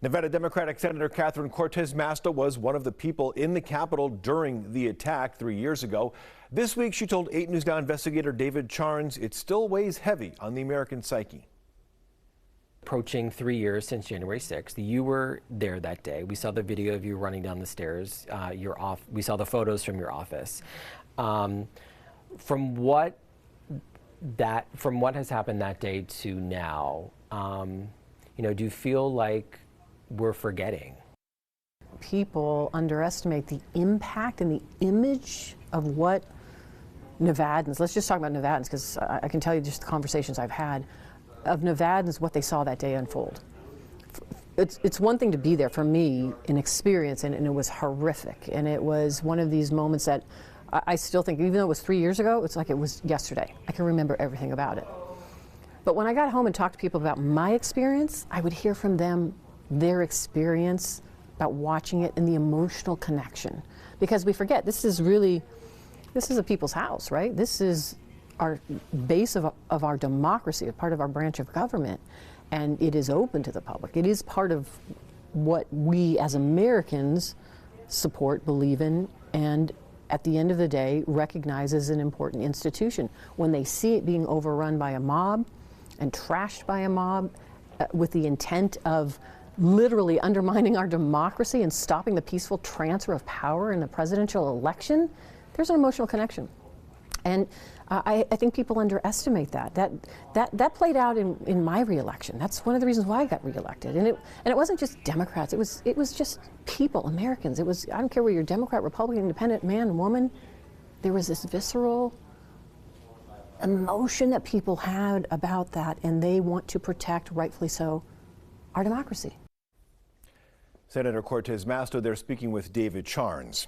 Nevada Democratic Senator Catherine Cortez Masto was one of the people in the Capitol during the attack 3 years ago. This week, she told 8 News Now investigator David Charnes it still weighs heavy on the American psyche. Approaching 3 years since January 6th. You were there that day. We saw the video of you running down the stairs. We saw the photos from your office. From what has happened that day to now, do you feel like we're forgetting? People underestimate the impact and the image of what Nevadans, let's just talk about Nevadans, because I can tell you just the conversations I've had of Nevadans, what they saw that day unfold. It's one thing to be there for me, an experience, and it was horrific. And it was one of these moments that I still think, even though it was 3 years ago, it's like it was yesterday. I can remember everything about it. But when I got home and talked to people about my experience, I would hear from them their experience about watching it and the emotional connection. Because we forget, this is a people's house, right? This is our base of our democracy, a part of our branch of government, and it is open to the public. It is part of what we as Americans support, believe in, and at the end of the day recognize as an important institution. When they see it being overrun by a mob and trashed by a mob with the intent of literally undermining our democracy and stopping the peaceful transfer of power in the presidential election, there's an emotional connection. And I think people underestimate that. That played out in my reelection. That's one of the reasons why I got reelected. And it wasn't just Democrats. It was just people, Americans. I don't care whether you're Democrat, Republican, Independent, man, woman. There was this visceral emotion that people had about that, and they want to protect, rightfully so, our democracy. Senator Cortez Masto there speaking with David Charnes.